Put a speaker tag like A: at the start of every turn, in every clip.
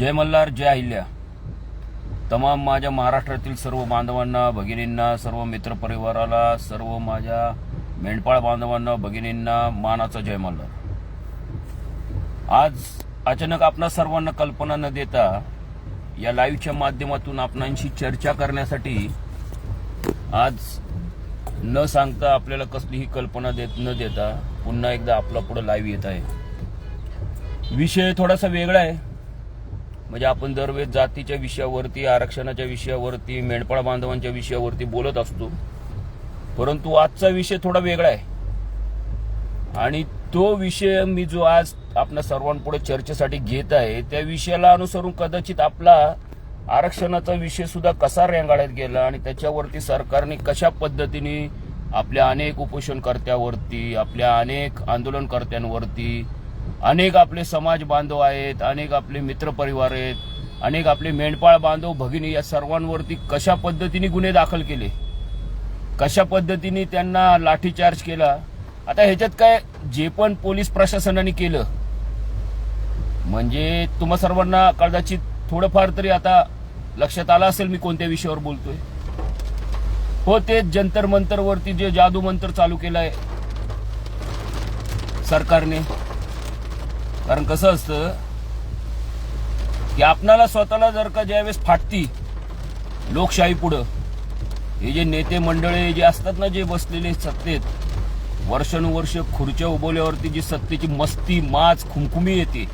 A: जय मल्हार, जय अहिल्या. तमाम माझ्या महाराष्ट्रातील सर्व बांधवांना, भगिनींना, सर्व मित्रपरिवाराला, सर्व माझ्या मेंढपाळ बांधवांना, भगिनींना मानाचा जय मल्हार. आज अचानक आपणा सर्वांना कल्पना न देता या लाईव्हच्या माध्यमातून आपणांशी चर्चा करण्यासाठी आज न सांगता, आपल्याला कसलीही कल्पना न देता पुन्हा एकदा आपला पुढे लाईव्ह येत आहे. विषय थोडासा वेगळा आहे. म्हणजे आपण दरवेळेस जातीच्या विषयावरती, आरक्षणाच्या विषयावरती, मेंढपाळ बांधवांच्या विषयावरती बोलत असतो, परंतु आजचा विषय थोडा वेगळा आहे. आणि तो विषय मी जो आज आपल्या सर्वांपुढे चर्चेसाठी घेत आहे, त्या विषयाला अनुसरून कदाचित आपला आरक्षणाचा विषय सुद्धा कसा रेंगाळत गेला आणि त्याच्यावरती सरकारने कशा पद्धतीने आपल्या अनेक उपोषणकर्त्यावरती, आपल्या अनेक आंदोलनकर्त्यांवरती, अनेक आपले समाज बांधव आहेत, अनेक आपले मित्रपरिवार आहेत, अनेक आपले मेंढपाळ बांधव भगिनी, या सर्वांवरती कशा पद्धतीने गुन्हे दाखल केले, कशा पद्धतीने त्यांना लाठीचार्ज केला. आता ह्याच्यात काय जे पण पोलीस प्रशासनाने केलं, म्हणजे तुम्हा सर्वांना कदाचित थोडंफार तरी आता लक्षात आलं असेल मी कोणत्या विषयावर बोलतोय. हो, ते जंतर मंतर वरती जे जादू मंत्र चालू केलाय सरकारने. कारण कसं असतं की आपणाला स्वतःला जर का ज्यावेळेस फाटती लोकशाही पुढं, हे जे नेते मंडळी जे असतात ना, जे बसलेले सत्तेत वर्षानुवर्ष खुर्च्या उभवल्यावरती जी सत्तेची मस्ती, माज, खुमखुमी येते,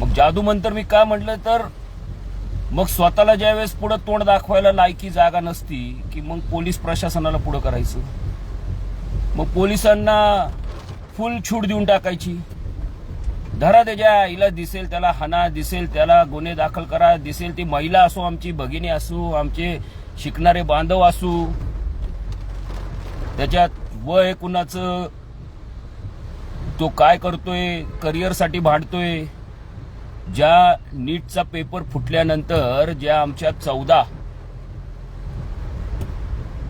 A: मग जादू मंत्र मी काय म्हटलं तर मग स्वतःला ज्यावेळेस पुढे तोंड दाखवायला लायकी जागा नसती की मग पोलीस प्रशासनाला पुढे करायचं. मग पोलिसांना फुल छूट देऊन टाकायची. धरा त्याच्या हिला, दिसेल त्याला हाना, दिसेल त्याला गुन्हे दाखल करा, दिसेल ती महिला असो, आमची भगिनी असो, आमचे शिकणारे बांधव असो, त्याच्यात वय कुणाचं, तो काय करतोय, करिअरसाठी भांडतोय. ज्या नीटचा पेपर फुटल्यानंतर ज्या आमच्या 14,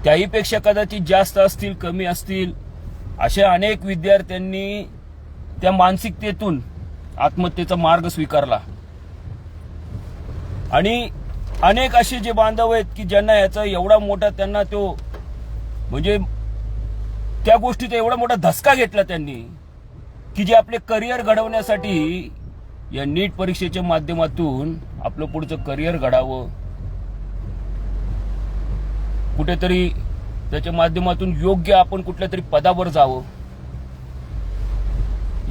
A: त्याहीपेक्षा कदाचित जास्त असतील, कमी असतील, अशा अनेक विद्यार्थ्यांनी त्या मानसिकतेतून आत्महत्येचा मार्ग स्वीकारला. आणि अनेक असे जे बांधव आहेत की ज्यांना याचा एवढा मोठा, त्यांना तो म्हणजे त्या गोष्टीचा एवढा मोठा धसका घेतला त्यांनी की जे आपले करिअर घडवण्यासाठी या नीट परीक्षेच्या माध्यमातून आपलं पुढचं करिअर घडावं, कुठेतरी त्याच्या माध्यमातून योग्य आपण कुठल्या तरी पदावर जावं,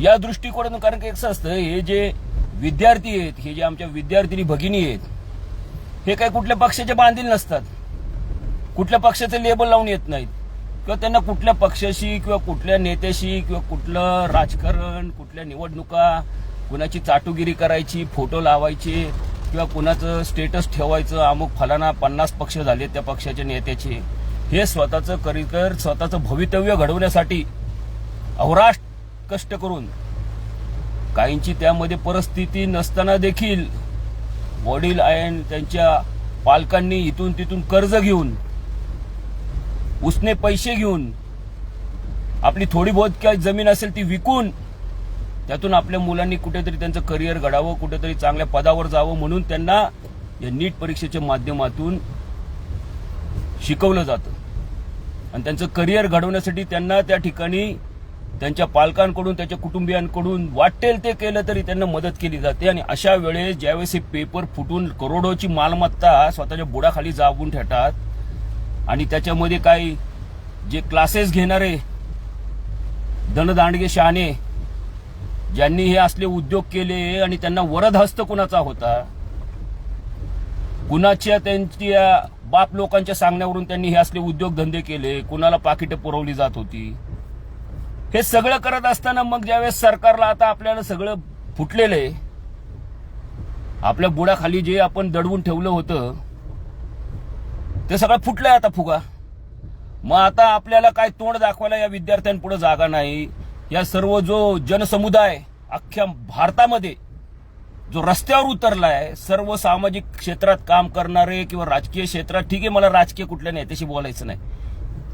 A: या दृष्टिकोनातून. कारण की कसं असतं, हे जे विद्यार्थी आहेत, हे जे आमच्या विद्यार्थिनी भगिनी आहेत, हे काय कुठल्या पक्षाचे बांधील नसतात, कुठल्या पक्षाचे लेबल लावून येत नाहीत, किंवा त्यांना कुठल्या पक्षाशी किंवा कुठल्या नेत्याशी किंवा कुठलं राजकारण, कुठल्या निवडणुका, कुणाची चाटुगिरी करायची, फोटो लावायचे, किंवा कुणाचं स्टेटस ठेवायचं, अमुक फलाना 50 पक्ष झाले त्या पक्षाच्या नेत्याचे, हे स्वतःचं करिअर, स्वतःचं भवितव्य घडवण्यासाठी अहोरात्र कष्ट करून, काहींची त्यामध्ये परिस्थिती नसताना देखील वडील आणि त्यांच्या पालकांनी इथून तिथून कर्ज घेऊन, उसने पैसे घेऊन, आपली थोडी बहुत काही जमीन असेल ती विकून, त्यातून आपल्या मुलांनी कुठेतरी त्यांचं करिअर घडावं, कुठेतरी चांगल्या पदावर जावं, म्हणून त्यांना या नीट परीक्षेच्या माध्यमातून शिकवलं जातं. आणि त्यांचं करिअर घडवण्यासाठी त्यांना त्या ठिकाणी त्यांच्या पालकांकडून, त्याच्या कुटुंबियांकडून वाटेल ते केलं तरी त्यांना मदत केली जाते. आणि अशा वेळेस ज्यावेळेस हे पेपर फुटून करोडोची मालमत्ता स्वतःच्या बुडाखाली जाऊन ठेवतात, आणि त्याच्यामध्ये काही जे क्लासेस घेणारे धनदांडगे शहाणे, ज्यांनी हे असले उद्योग केले आणि त्यांना वरदहस्त कुणाचा होता, कुणाच्या त्यांच्या बाप लोकांच्या सांगण्यावरून त्यांनी हे असले उद्योगधंदे केले, कुणाला पाकिटं पुरवली जात होती, हे सगळं करत असताना मग ज्यावेळेस सरकारला आता आपल्याला सगळं फुटलेलं आहे, आपल्या बुडाखाली जे आपण दडवून ठेवलं होतं ते सगळं फुटलंय आता फुगा. मग आता आपल्याला काय तोंड दाखवायला या विद्यार्थ्यांपुढे जागा नाही. या सर्व जो जनसमुदाय अख्ख्या भारतामध्ये जो रस्त्यावर उतरलाय, सर्व सामाजिक क्षेत्रात काम करणारे किंवा राजकीय क्षेत्रात, ठीक आहे, मला राजकीय कुठल्या नेत्याशी बोलायचं नाही,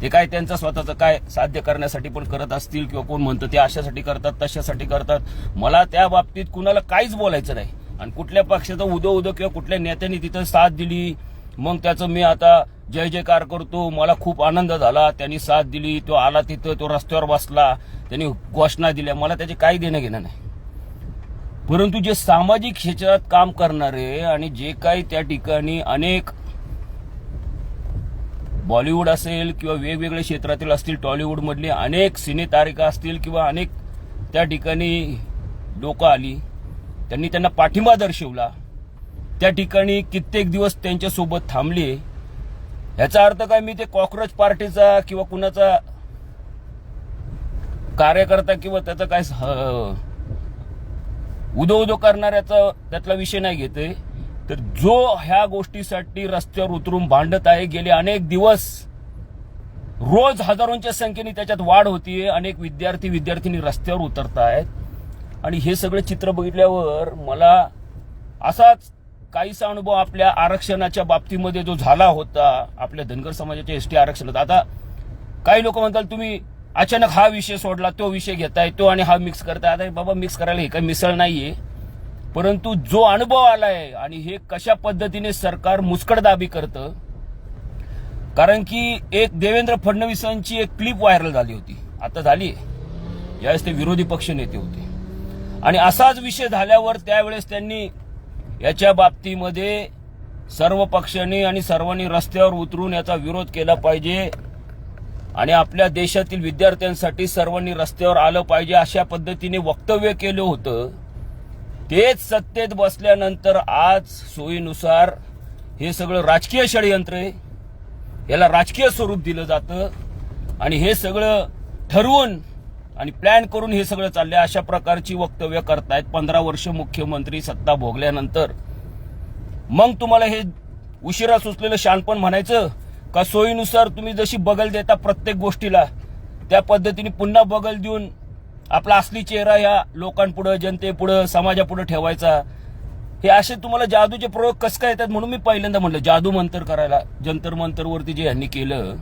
A: ते काय त्यांचं स्वतःचं काय साध्य करण्यासाठी पण करत असतील, किंवा कोण म्हणतं ते अशासाठी करतात, तशासाठी करतात, मला त्या बाबतीत कुणाला काहीच बोलायचं नाही. आणि कुठल्या पक्षाचा उदो किंवा कुठल्या नेत्याने तिथं साथ दिली मग त्याचं मी आता जय जयकार करतो, मला खूप आनंद झाला, त्यांनी साथ दिली, तो आला तिथं, तो रस्त्यावर बसला, त्यांनी घोषणा दिल्या, मला त्याचे काही देणं घेणं नाही. परंतु जे सामाजिक क्षेत्रात काम करणारे आणि जे काही त्या ठिकाणी अनेक बॉलिवूड असेल किंवा वेगवेगळ्या क्षेत्रातील असतील, टॉलिवूड मधले अनेक सिनेतारिका असतील किंवा अनेक त्या ठिकाणी लोक आली, त्यांनी त्यांना पाठिंबा दर्शवला, त्या ठिकाणी कित्येक दिवस त्यांच्यासोबत थांबले. याचा अर्थ काय, मी ते कॉक्रोच पार्टीचा किंवा कुणाचा कार्यकर्ता किंवा त्याचा काय उदो करणाऱ्याचा त्यातला विषय नाही घेतोय. तर जो ह्या गोष्टीसाठी रस्त्यावर उतरून भांडत आहे गेले अनेक दिवस, रोज हजारोंच्या संख्येने त्याच्यात वाढ होतीये, अनेक विद्यार्थी रस्त्यावर उतरत आहेत. आणि हे सगळे चित्र बघितल्यावर मला असाच काहीसा अनुभव आपल्या आरक्षणाच्या बाबतीमध्ये जो झाला होता, आपल्या धनगर समाजाच्या एसटी आरक्षणात. आता काही लोक म्हणतात तुम्ही अचानक हा विषय सोडला, तो विषय घेताय, तो आणि हा मिक्स करताय. आता बाबा मिक्स करायला हे काही मिसळ नाहीये, परंतु जो अनुभव आलाय आणि हे कशा पद्धतीने सरकार मुस्कटदाबी करतं. कारण की एक देवेंद्र फडणवीसांची एक क्लिप व्हायरल झाली होती, आता झाली, यावेळेस ते विरोधी पक्ष नेते होते, आणि असाच विषय झाल्यावर त्यावेळेस त्यांनी याच्या बाबतीमध्ये सर्व पक्षांनी आणि सर्वांनी रस्त्यावर उतरून याचा विरोध केला पाहिजे आणि आपल्या देशातील विद्यार्थ्यांसाठी सर्वांनी रस्त्यावर आलं पाहिजे अशा पद्धतीने वक्तव्य केलं होतं. तेच सत्तेत बसल्यानंतर आज सोयीनुसार हे सगळं राजकीय षडयंत्र आहे, याला राजकीय स्वरूप दिलं जातं आणि हे सगळं ठरवून आणि प्लॅन करून हे सगळं चाललंय. अशा प्रकारची वक्तव्य करतायत 15 वर्ष मुख्यमंत्री सत्ता भोगल्यानंतर. मग तुम्हाला हे उशिरा सुचलेलं शहाणपण म्हणायचं का? सोयीनुसार तुम्ही जशी बगल देता प्रत्येक गोष्टीला, त्या पद्धतीने पुन्हा बगल देऊन आपला असली चेहरा या लोकांपुढे, जनतेपुढे, समाजापुढे ठेवायचा. हे असे तुम्हाला जादूचे प्रयोग कसं काय येतात? म्हणून मी पहिल्यांदा म्हणलं जादू मंतर करायला, जंतर मंतरवरती जे यांनी केलं.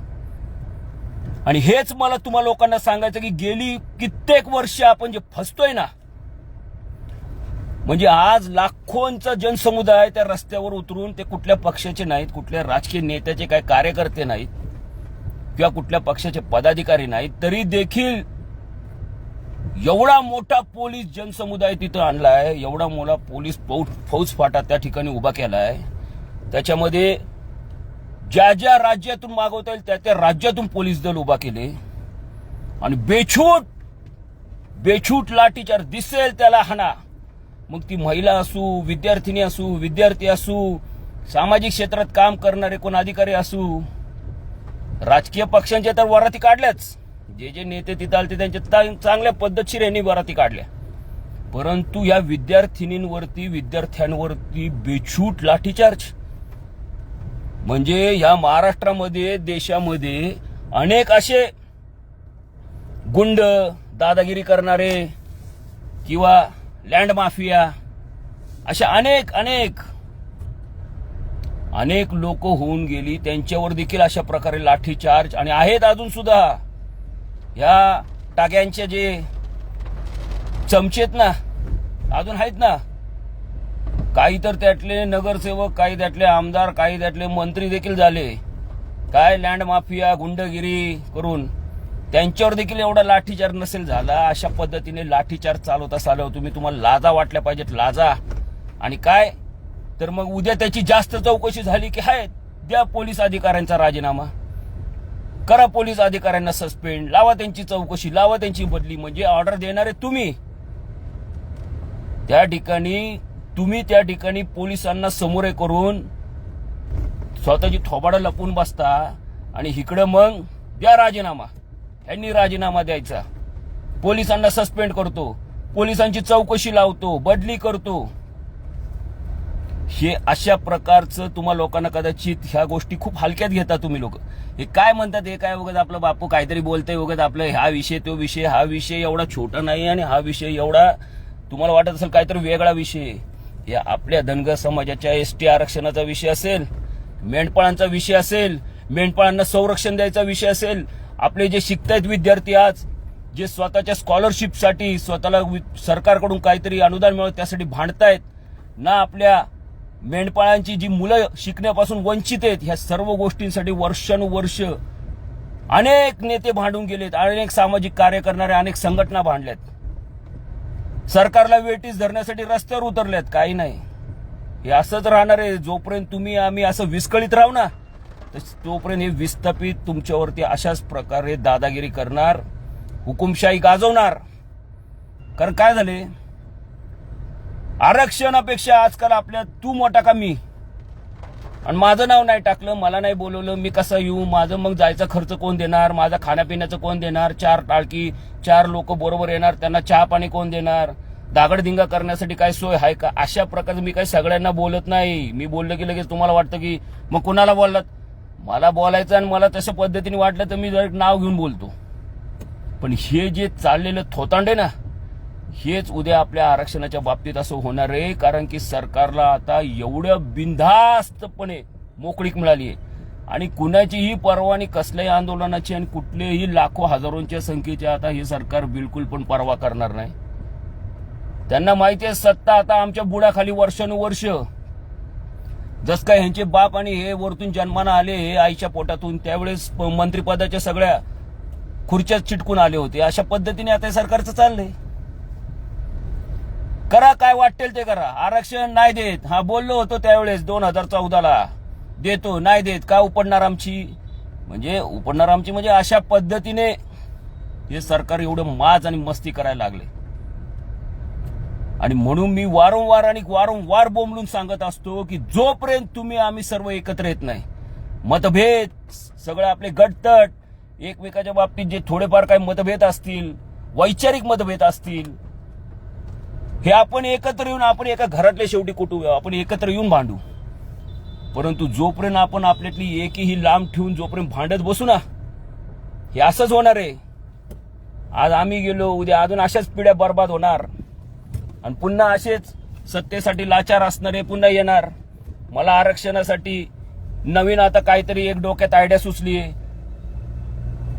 A: आणि हेच मला तुम्हा लोकांना सांगायचं की गेली कित्येक वर्ष आपण जे फसतोय ना, म्हणजे आज लाखोंचा जनसमुदाय त्या रस्त्यावर उतरून, ते कुठल्या पक्षाचे नाहीत, कुठल्या राजकीय नेत्याचे काही कार्यकर्ते नाहीत किंवा कुठल्या पक्षाचे पदाधिकारी नाहीत, तरी देखील एवढा मोठा पोलीस जनसमुदाय तिथं आणलाय, एवढा मोठा पोलीस फौज फाटा त्या ठिकाणी उभा केलाय. त्याच्यामध्ये ज्या ज्या राज्यातून मागवता येईल त्या त्या राज्यातून पोलीस दल उभा केले आणि बेछूट लाठीचार्ज दिसेल त्याला हाना. मग ती महिला असू, विद्यार्थिनी असू, विद्यार्थी असू, सामाजिक क्षेत्रात काम करणारे कोण अधिकारी असू, राजकीय पक्षांच्या तर वराती काढल्याच, जे नेते तिथं आले त्यांच्या चांगल्या पद्धतशीर यांनी वराती काढल्या. परंतु या विद्यार्थ्यांवरती बेछूट लाठीचार्ज, म्हणजे या महाराष्ट्रामध्ये, देशामध्ये अनेक असे गुंड, दादागिरी करणारे किंवा लँड माफिया, अशा अनेक लोक होऊन गेली. त्यांच्यावर देखील अशा प्रकारे लाठीचार्ज आणि आहेत अजून सुद्धा. ह्या टाक्यांचे जे चमचेत ना, अजून आहेत ना, काही तर त्यातले नगरसेवक, काही त्यातले आमदार, काही त्यातले मंत्री देखील झाले, काय लँड माफिया, गुंडगिरी करून. त्यांच्यावर देखील एवढा लाठीचार्ज नसेल झाला. अशा पद्धतीने लाठीचार्ज चालवता तुम्हाला लाजा वाटल्या पाहिजेत, लाजा. आणि काय तर मग उद्या त्याची जास्त चौकशी झाली की हाय, द्या पोलीस अधिकाऱ्यांचा राजीनामा, करा पोलीस अधिकाऱ्यांना सस्पेंड, लावा त्यांची चौकशी, लावा त्यांची बदली. म्हणजे ऑर्डर देणारे तुम्ही, त्या ठिकाणी पोलिसांना समोरे करून स्वतःची थोबाडं लपून बसता आणि इकडं मग द्या राजीनामा. यांनी राजीनामा द्यायचा, पोलिसांना सस्पेंड करतो, पोलिसांची चौकशी लावतो, बदली करतो. हे अशा प्रकारचं तुम्हा लोकांना कदाचित ह्या गोष्टी खूप हलक्यात घेता तुम्ही लोक. हे काय म्हणतात, हे काय वगैरे आपलं बापू काहीतरी बोलतंय वगैरे, आपलं हा विषय तो विषय, हा विषय एवढा छोटा नाही आणि हा विषय एवढा तुम्हाला वाटत असेल काहीतरी वेगळा विषय. या आपल्या धनगर समाजाच्या एसटी आरक्षणाचा विषय असेल, मेंढपाळांचा विषय असेल, मेंढपाळांना संरक्षण द्यायचा विषय असेल, आपले जे शिकतायत विद्यार्थी आज, जे स्वतःच्या स्कॉलरशिपसाठी स्वतःला सरकारकडून काहीतरी अनुदान मिळत त्यासाठी भांडतायत, ना आपल्या मेंढपाळांची जी मुलं शिकण्यापासून वंचित आहेत, ह्या सर्व गोष्टींसाठी वर्षानुवर्ष अनेक नेते भांडून गेलेत, अनेक सामाजिक कार्य करणारे अनेक संघटना भांडल्यात, सरकारला वेटीस धरण्यासाठी रस्त्यावर उतरल्यात. काही नाही, हे असंच राहणार आहे. जोपर्यंत तुम्ही आम्ही असं विस्कळीत राहू ना, तोपर्यंत हे विस्थापित तुमच्यावरती अशाच प्रकारे दादागिरी करणार, हुकुमशाही गाजवणार. कारण काय झाले, आरक्षणापेक्षा आजकाल आपल्या तू मोठा का मी, आणि माझं नाव नाही टाकलं, मला नाही बोलवलं, मी कसं येऊ, माझं मग जायचा खर्च कोण देणार, माझा खाण्यापिण्याचं कोण देणार, 4 टाळकी 4 लोक बरोबर येणार, त्यांना चहा पाणी कोण देणार, दागडधिंगा करण्यासाठी काय सोय आहे का. अशा प्रकारे मी काही सगळ्यांना बोलत नाही. मी बोललं की लगेच तुम्हाला वाटतं की मग कुणाला बोललात. मला बोलायचं आणि मला तशा पद्धतीने वाटलं तर मी जर नाव घेऊन बोलतो. पण हे जे चाललेलं थोतांडे ना, हेच उद्या आपल्या आरक्षणाच्या बाबतीत असं होणार आहे. कारण की सरकारला आता एवढं बिनधास्तपणे मोकळीक मिळाली आहे आणि कुणाचीही पर्वा नाही, कसल्याही आंदोलनाची आणि कुठलेही लाखो हजारोंच्या संख्येची आता हे सरकार बिलकुल पण पर्वा करणार नाही. त्यांना माहिती आहे सत्ता आता आमच्या बुडाखाली वर्षानुवर्ष. जस काय ह्यांचे बाप आणि हे वरतून जन्माला आले, हे आईच्या पोटातून, त्यावेळेस मंत्रिपदाच्या सगळ्या खुर्च्या चिटकून आले होते. अशा पद्धतीने आता सरकारचं चाललंय. करा काय वाटेल ते करा. आरक्षण नाही देत, हा बोललो होतो त्यावेळेस 2014ला देतो, नाही देत का उपडणार आमची, म्हणजे अशा पद्धतीने हे सरकार एवढं माज आणि मस्ती करायला लागले. आणि म्हणून मी वारंवार बोंबलून सांगत असतो की जोपर्यंत तुम्ही आम्ही सर्व एकत्र येत नाही, मतभेद सगळे आपले गटतट, एकमेकाच्या बाबतीत जे थोडेफार काही मतभेद असतील, वैचारिक मतभेद असतील, हे आपण एकत्र येऊन आपण एका घरातले शेवटी कुटुंब आपण एकत्र येऊन भांडू. परंतु जोपर्यंत आपण आपल्यातली एकीही लांब ठेवून जोपर्यंत भांडत बसू ना, हे असंच होणार आहे. आज आम्ही गेलो, उद्या अजून अशाच पिढ्या बर्बाद होणार आणि पुन्हा असेच सत्तेसाठी लाचार असणारे पुन्हा येणार. मला आरक्षणासाठी नवीन आता काहीतरी एक डोक्यात आयडिया सुचली आहे.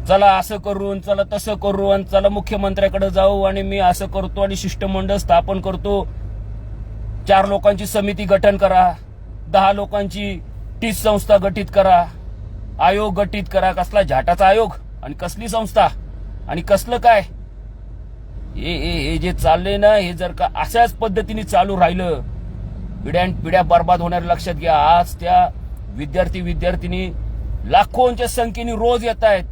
A: चला असं करून, चला तसं करू, आणि चला मुख्यमंत्र्याकडे जाऊ आणि मी असं करतो आणि शिष्टमंडळ स्थापन करतो. 4 लोकांची समिती गठन करा, 10 लोकांची टीस संस्था गठीत करा, आयोग गठीत करा. कसला झाटाचा आयोग आणि कसली संस्था आणि कसलं काय. हे जे चाललंय ना, हे जर का अशाच पद्धतीने चालू राहिलं, पिढ्या बर्बाद होणार. लक्षात घ्या, आज त्या विद्यार्थी लाखोंच्या संख्येने रोज येत आहेत.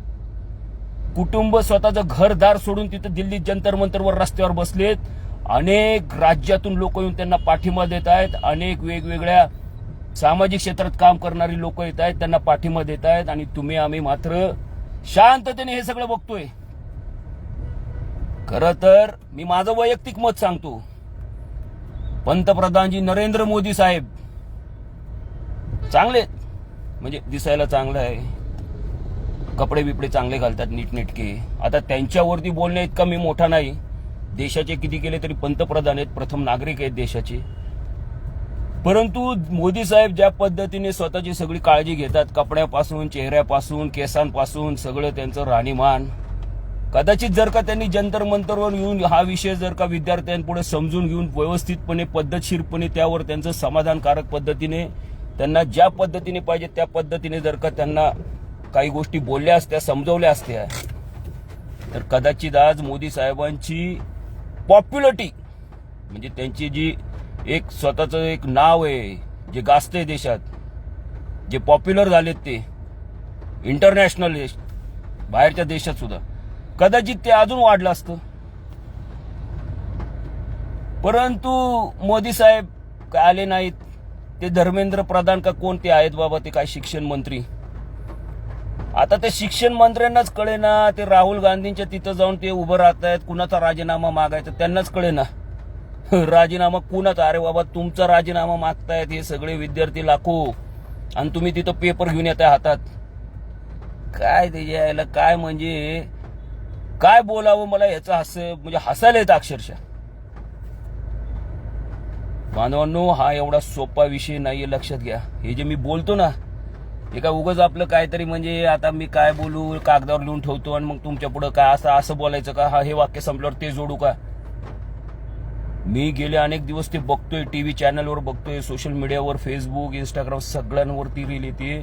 A: कुटुंब स्वतःचं घरदार सोडून तिथं दिल्लीत जंतर मंतरवर रस्त्यावर बसलेत. अनेक राज्यातून लोक येऊन त्यांना पाठिंबा देत आहेत. अनेक वेगवेगळ्या सामाजिक क्षेत्रात काम करणारी लोक येत आहेत, त्यांना पाठिंबा देत आहेत. आणि तुम्ही आम्ही मात्र शांततेने हे सगळं बघतोय. खरं तर मी माझं वैयक्तिक मत सांगतो, पंतप्रधानजी नरेंद्र मोदी साहेब चांगले, म्हणजे दिसायला चांगलं आहे, कपडे बिपडे चांगले घालतात, नीटनेटके. आता त्यांच्यावरती बोलणे इतका मी मोठा नाही. देशाचे किती केले तरी पंतप्रधान आहेत, प्रथम नागरिक आहेत देशाचे. परंतु मोदी साहेब ज्या पद्धतीने स्वतःची सगळी काळजी घेतात, कपड्यापासून, चेहऱ्यापासून, केसांपासून, सगळं त्यांचं राहणीमान, कदाचित जर का त्यांनी जंतर मंतरवर येऊन हा विषय जर का विद्यार्थ्यांपुढे समजून घेऊन व्यवस्थितपणे पद्धतशीरपणे त्यावर त्यांचं समाधानकारक पद्धतीने त्यांना ज्या पद्धतीने पाहिजे त्या पद्धतीने जर का त्यांना काही गोष्टी बोलल्या असत्या, समजवल्या असत्या, तर कदाचित आज मोदी साहेबांची पॉप्युलरिटी, म्हणजे त्यांची जी एक स्वतःचं एक नाव आहे जे गाजतंय देशात, जे पॉप्युलर झालेत ते इंटरनॅशनल बाहेरच्या देशात सुद्धा, कदाचित ते अजून वाढलं असतं. परंतु मोदी साहेब काय आले नाहीत. ते धर्मेंद्र प्रधान का कोण ते आहेत बाबा, ते काय शिक्षण मंत्री. आता ते शिक्षण मंत्र्यांनाच कळेना, ते राहुल गांधींच्या तिथं जाऊन ते उभं राहत आहेत, कुणाचा राजीनामा मागायचा त्यांनाच कळेना. राजीनामा कुणाचा, अरे बाबा तुमचा राजीनामा मागतायत हे सगळे विद्यार्थी लाखो, आणि तुम्ही तिथं पेपर घेऊन येताय हातात. काय ते यायला काय, म्हणजे काय बोलावं मला ह्याचं म्हणजे हसायला येतं अक्षरशः. बांधवांनो, हा एवढा सोपा विषय नाहीये, लक्षात घ्या. हे जे मी बोलतो ना, हे काय उगाच आपलं काहीतरी म्हणजे आता मी काय बोलू कागदावर लिहून ठेवतो आणि मग तुमच्या पुढे काय असं बोलायचं का, हा हे वाक्य संपल्यावर ते जोडू का. मी गेले अनेक दिवस ते बघतोय, टीव्ही चॅनलवर बघतोय, सोशल मीडियावर, फेसबुक, इंस्टाग्राम सगळ्यांवरती रील येते.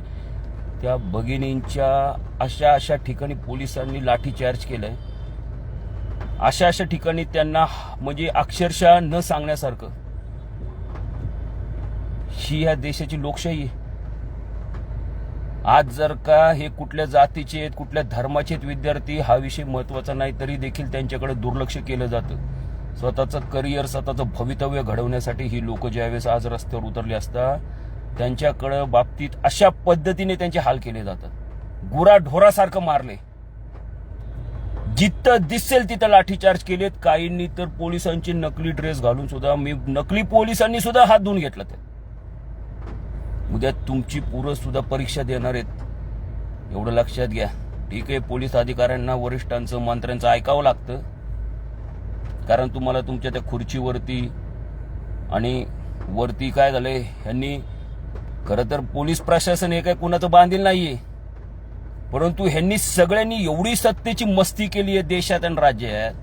A: त्या भगिनींच्या अशा ठिकाणी पोलिसांनी लाठीचार्ज केलाय. अशा ठिकाणी त्यांना म्हणजे अक्षरशः न सांगण्यासारखं. ही ह्या देशाची लोकशाही आहे. आज जर का हे कुठल्या जातीचे आहेत, कुठल्या धर्माचे आहेत विद्यार्थी, हा विषय महत्वाचा नाही, तरी देखील त्यांच्याकडे दुर्लक्ष केलं जातं. स्वतःचं करिअर, स्वतःचं भवितव्य घडवण्यासाठी ही लोक ज्यावेळेस आज रस्त्यावर उतरली असतात, त्यांच्याकडे बाबतीत अशा पद्धतीने त्यांचे हाल केले जातात. गुराढोरासारखं मारले, जिथं दिसेल तिथं लाठीचार्ज केलेत. काहींनी तर पोलिसांचे नकली ड्रेस घालून सुद्धा, मी नकली पोलिसांनी सुद्धा हात धुवून घेतला. ते उद्या तुमची पोरं सुद्धा परीक्षा देणार आहेत, एवढं लक्षात घ्या. ठीक आहे, पोलीस अधिकाऱ्यांना, वरिष्ठांचं, मंत्र्यांचं ऐकावं लागतं, कारण तुम्हाला तुमच्या त्या खुर्चीवरती आणि वरती काय झालंय, ह्यांनी खरं तर पोलीस प्रशासन हे काय कुणाचं बांधील नाहीये, परंतु ह्यांनी सगळ्यांनी एवढी सत्तेची मस्ती केली आहे देशात आणि राज्यात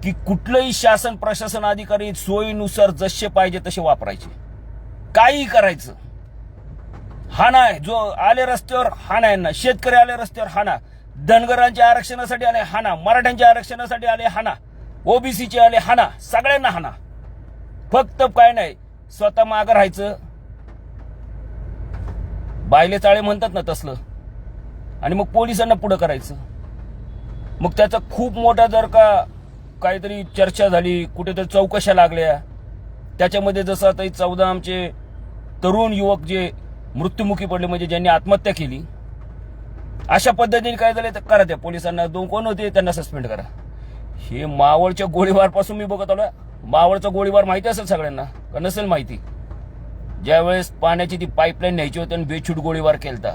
A: की कुठलंही शासन, प्रशासन, अधिकारी सोयीनुसार जसे पाहिजे तसे वापरायचे, काही करायचं. हा नाही, जो आले रस्त्यावर हा नाही ना, शेतकरी आले रस्त्यावर हा ना, धनगरांच्या आरक्षणासाठी आले हा ना, मराठ्यांच्या आरक्षणासाठी आले हा ना, ओबीसीचे आले हा ना, सगळ्यांना हा ना. फक्त काय नाही, स्वतः मागं राहायचं, बायले चाळे म्हणतात ना तसलं, आणि मग पोलिसांना पुढं करायचं. मग त्याचा खूप मोठा जर का काहीतरी चर्चा झाली, कुठेतरी चौकशा लागल्या, त्याच्यामध्ये जसं आता 14 आमचे तरुण युवक जे मृत्युमुखी पडले, म्हणजे ज्यांनी आत्महत्या केली, अशा पद्धतीने काय झालं तर करा, त्या पोलिसांना 2 कोण होते त्यांना सस्पेंड करा. हे मावळच्या गोळीबार पासून मी बघत आलोय. मावळचा गोळीबार माहिती असेल सगळ्यांना का नसेल माहिती? ज्यावेळेस पाण्याची ती पाईपलाईन न्यायची होती आणि बेछूट गोळीबार केलता,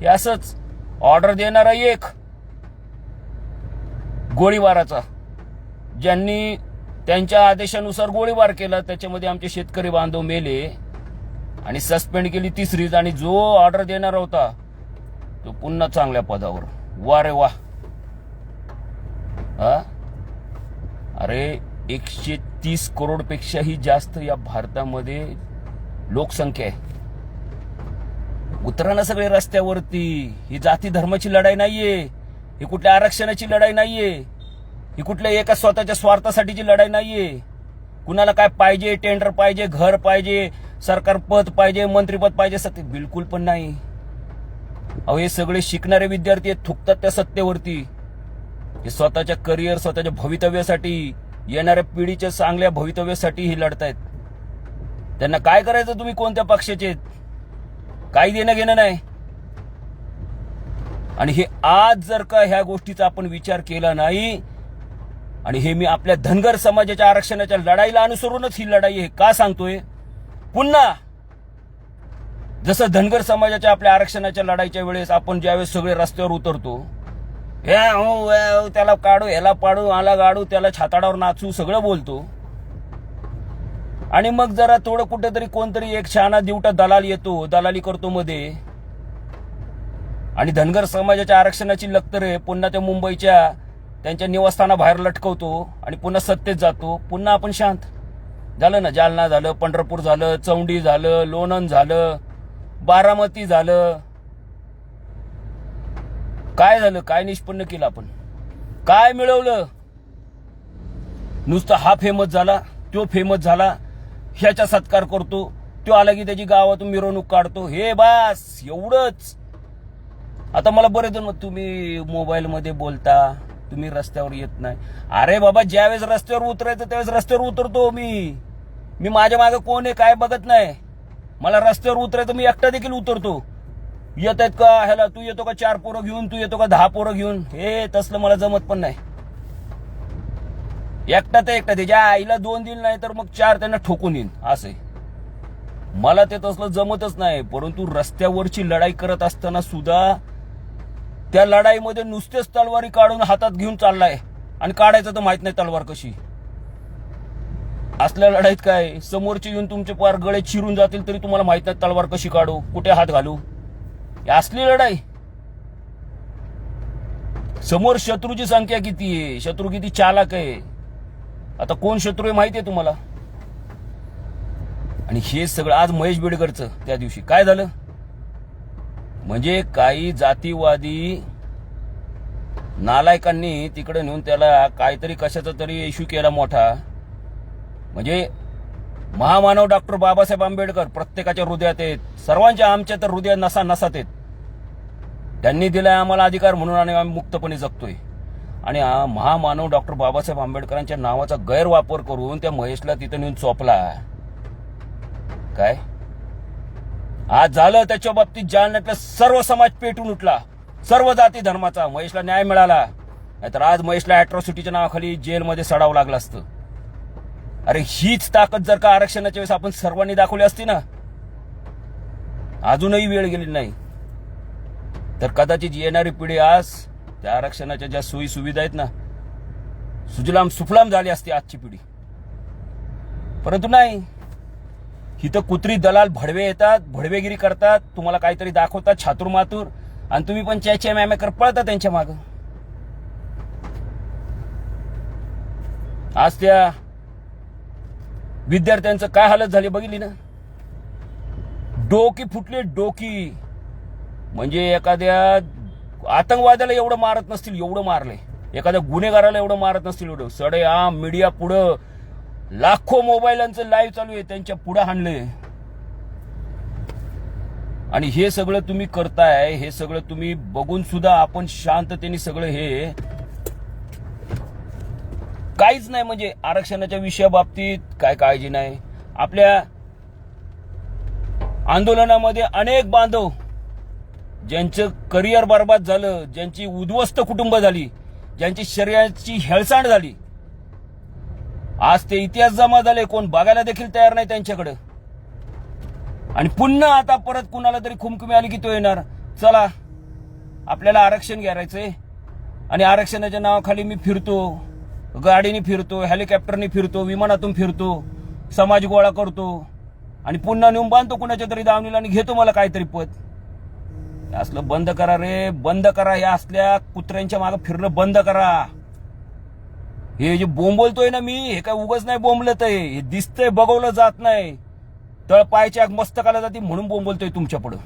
A: हे असंच ऑर्डर देणारा एक गोळीबाराचा, ज्यांनी त्यांच्या आदेशानुसार गोळीबार केला, त्याच्यामध्ये आमचे शेतकरी बांधव मेले आणि सस्पेंड केली 3रीच, आणि जो ऑर्डर देणारा होता तो पुन्हा चांगल्या पदावर. वा रे वा. अरे 130 करोड पेक्षाही जास्त या भारतामध्ये लोकसंख्या आहे. उतरा ना सगळे रस्त्यावरती. ही जाती धर्माची लढाई नाहीये, ही कुठल्या आरक्षणाची लढाई नाहीये, ही कुठल्या एका स्वतःच्या स्वार्थासाठीची लढाई नाहीये. कुणाला काय पाहिजे, टेंडर पाहिजे, घर पाहिजे, सरकार पद पाहिजे, मंत्रीपद पाहिजे, सत्य बिलकुल पण नाही. अहो, हे सगळे शिकणारे विद्यार्थी आहेत, थुकतात त्या सत्तेवरती. हे स्वतःच्या करिअर, स्वतःच्या भवितव्यासाठी, येणाऱ्या पिढीच्या चांगल्या भवितव्यासाठी ही लढतायत. त्यांना काय करायचं, तुम्ही कोणत्या पक्षाचे आहेत, काही देणं घेणं नाही. आणि हे आज जर का ह्या गोष्टीचा आपण विचार केला नाही, आणि हे मी आपल्या धनगर समाजाच्या आरक्षणाच्या लढाईला अनुसरूनच ही लढाई आहे का सांगतोय. पुन्हा जसं धनगर समाजाच्या आपल्या आरक्षणाच्या लढाईच्या वेळेस आपण ज्यावेळेस सगळे रस्त्यावर उतरतो, त्याला काढू, ह्याला पाडू, आला गाडू, त्याला छाताडावर नाचू, सगळं बोलतो, आणि मग जरा थोडं कुठेतरी कोणतरी एक शहाणा दिवटा दलाल येतो, दलाली करतो मध्ये, आणि धनगर समाजाच्या आरक्षणाची लक्तरे पुन्हा त्या मुंबईच्या त्यांच्या निवासस्थानाबाहेर लटकवतो आणि पुन्हा सत्तेत जातो. पुन्हा आपण शांत झालं ना. जालना झालं, पंढरपूर झालं, चौंडी झालं, लोणंद झालं, बारामती झालं. काय झालं, काय निष्पन्न केलं आपण, काय मिळवलं? नुसतं हा फेमस झाला, तो फेमस झाला, ह्याचा सत्कार करतो, तो आला की त्याची गावातून मिरवणूक काढतो, हे बस एवढंच. आता मला बरेच जण तुम्ही मोबाईलमध्ये बोलता, तुम्ही रस्त्यावर येत नाही. अरे बाबा, ज्यावेळेस रस्त्यावर उतरायचं त्यावेळेस रस्त्यावर उतरतो मी माझ्या मागे कोण आहे काय बघत नाही. मला रस्त्यावर उतरायचं, मी एकटा देखील उतरतो. येत आहेत का ह्याला, तू येतो का 4 पोरं घेऊन, तू येतो का 10 पोरं घेऊन, हे तसलं मला जमत पण नाही. एकटा तर एकटा, त्याच्या आईला 2 दिल नाही तर मग 4 त्यांना ठोकून येईन, असं मला ते तसलं जमतच नाही. परंतु रस्त्यावरची लढाई करत असताना सुद्धा त्या लढाईमध्ये नुसतेच तलवारी काढून हातात घेऊन चाललाय, आणि काढायचं तर माहित नाही तलवार कशी. असल्या लढाईत काय, समोरचे येऊन तुमचे पार गळे चिरून जातील तरी तुम्हाला माहित नाही तलवार कशी काढू, कुठे हात घालू. असली लढाई. समोर शत्रूची संख्या किती आहे, शत्रू किती चालाक आहे, आता कोण शत्रू आहे माहिती आहे तुम्हाला? आणि हे सगळं आज महेश बेडकरचं त्या दिवशी काय झालं म्हणजे काही जातीवादी नालायकांनी तिकडे नेऊन त्याला काहीतरी कशाचा तरी इश्यू केला मोठा. म्हणजे महामानव डॉक्टर बाबासाहेब आंबेडकर प्रत्येकाच्या हृदयात आहेत, सर्वांच्या आमच्या तर हृदयात नसा नसात आहेत. त्यांनी दिलाय आम्हाला अधिकार म्हणून आणि आम्ही मुक्तपणे जगतोय. आणि महामानव डॉक्टर बाबासाहेब आंबेडकरांच्या नावाचा गैरवापर करून त्या महेशला तिथं नेऊन चोपला. काय आज झालं त्याच्या बाबतीत जालन्यातला सर्व समाज पेटून उठला, सर्व जाती धर्माचा. महेशला न्याय मिळाला, नाहीतर आज महेशला अॅट्रॉसिटीच्या नावाखाली जेलमध्ये सडावं लागलं असतं. अरे हीच ताकद जर का आरक्षणाच्या वेळेस आपण सर्वांनी दाखवली असती ना, अजूनही वेळ गेली नाही तर कदाचित येणारी पिढी आज त्या आरक्षणाच्या ज्या सोयी सुविधा आहेत ना, सुजलाम सुफलाम झाली असती आजची पिढी. परंतु नाही, इथं कुत्री दलाल भडवे येतात, भडवेगिरी करतात, तुम्हाला काहीतरी दाखवतात छातूर मातूर, आणि तुम्ही पण च्या मॅमे कर पळता त्यांच्या माग. आज त्या विद्यार्थ्यांचं काय हालत झाली बघितली ना, डोकी फुटली डोकी. म्हणजे एखाद्या आतंकवाद्याला एवढं मारत नसतील एवढं मारले, एखाद्या गुन्हेगाराला एवढं मारत नसतील एवढं. सडेआम मीडिया पुढं लाखो मोबाईलांचं लाईव्ह चालू आहे, त्यांच्या पुढे हाणले. आणि हे सगळं तुम्ही करताय, हे सगळं तुम्ही बघून सुद्धा आपण शांततेने सगळं हे काहीच नाही. म्हणजे आरक्षणाच्या विषयाबाबतीत काय काळजी नाही. आपल्या आंदोलनामध्ये अनेक बांधव ज्यांचं करिअर बर्बाद झालं, ज्यांची उद्ध्वस्त कुटुंब झाली, ज्यांची शरीराची हेळसांड झाली, आज ते इतिहास जमा झाले, कोण बघायला देखील तयार नाही त्यांच्याकडे. आणि पुन्हा आता परत कुणाला तरी खुमखुमी आली की तो येणार, चला आपल्याला आरक्षण घ्यायचंय आणि आरक्षणाच्या नावाखाली मी फिरतो, गाडीने फिरतो, हेलिकॉप्टरने फिरतो, विमानातून फिरतो, समाज गोळा करतो आणि पुन्हा नेऊन बांधतो कुणाच्या तरी दावणीला आणि घेतो मला काहीतरी पद. असलं बंद करा रे, बंद करा. या असल्या कुत्र्यांच्या मागे फिरणं बंद करा. हे जे बोंबलतोय ना मी, हे काय उगाच नाही बोंबलत आहे, हे दिसतंय, बघवलं जात नाही. तळपायच्या मस्तकाला जाते म्हणून बोंबलतोय तुमच्या पुढं.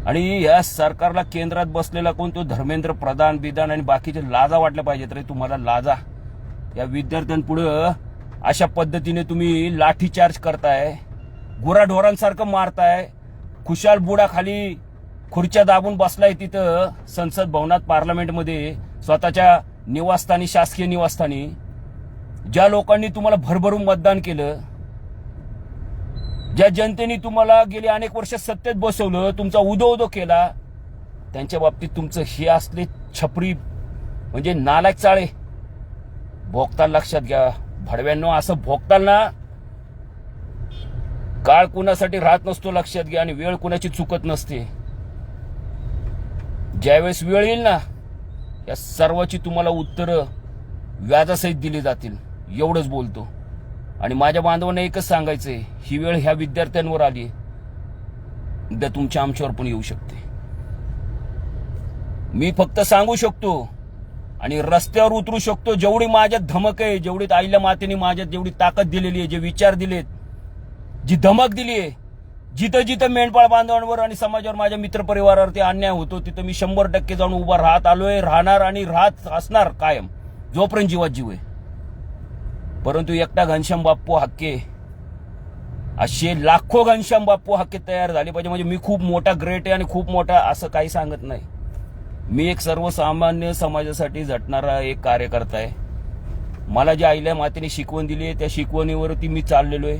A: आणि या सरकारला केंद्रात बसलेला कोण तो धर्मेंद्र प्रधान बिधान आणि बाकीचे लाजा वाटल्या पाहिजेत रे तुम्हाला, लाजा. या विद्यार्थ्यांपुढं अशा पद्धतीने तुम्ही लाठीचार्ज करताय, गुराढोरांसारखं मारताय. खुशाल बुडा खाली खुर्च्या दाबून बसलाय तिथं संसद भवनात, पार्लमेंटमध्ये, स्वतःच्या निवासस्थानी, शासकीय निवासस्थानी. ज्या लोकांनी तुम्हाला भरभरून मतदान केलं, ज्या जनतेने तुम्हाला गेली अनेक वर्ष सत्तेत बसवलं, तुमचा उदो केला, त्यांच्या बाबतीत तुमचं हे असले छपरी म्हणजे नालायक चाळे भोगताल. लक्षात घ्या भडव्यांनो, असं भोगताल ना, काळ कुणासाठी राहत नसतो. लक्षात घ्या. आणि वेळ कुणाची चुकत नसते. ज्यावेळेस वेळ येईल ना, या सर्वाची तुम्हाला उत्तरं व्याजासहित दिली जातील. एवढंच बोलतो. आणि माझ्या बांधवांना एकच सांगायचंय, ही वेळ ह्या विद्यार्थ्यांवर आली, उद्या तुमच्या आमच्यावर पण येऊ शकते. मी फक्त सांगू शकतो आणि रस्त्यावर उतरू शकतो. जेवढी माझ्यात धमक आहे, जेवढी आईल्या मातेने माझ्यात जेवढी ताकद दिलेली आहे, जे विचार दिलेत, जी धमक दिली आहे, जिथं जिथं मेंढपाळ बांधवांवर आणि समाजावर, माझ्या मित्रपरिवारावरती अन्याय होतो, तिथं मी 100% जाऊन उभा राहत आलोय, राहणार आणि राहत असणार कायम, जोपर्यंत जीवात जीव आहे. परंतु एकटा घनश्याम बाप्पू हाके, असे लाखो घनश्याम बाप्पू हाके तयार झाले पाहिजे. म्हणजे मी खूप मोठा ग्रेट आहे आणि खूप मोठा असं काही सांगत नाही. मी एक सर्वसामान्य समाजासाठी झटणारा एक कार्यकर्ता आहे. मला ज्या आईल्या मातेने शिकवण दिली आहे, त्या शिकवणीवरती मी चाललेलो आहे.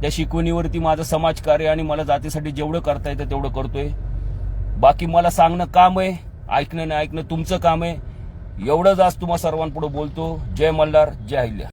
A: त्या शिकवणीवरती माझं समाजकार्य आणि मला जातीसाठी जेवढं करता येतं तेवढं करतोय. बाकी मला सांगणं काम आहे, ऐकणं नाही ऐकणं तुमचं काम आहे. एवढंच आज तुम्हा सर्वांपुढे बोलतो. जय मल्हार, जय अहिल्या.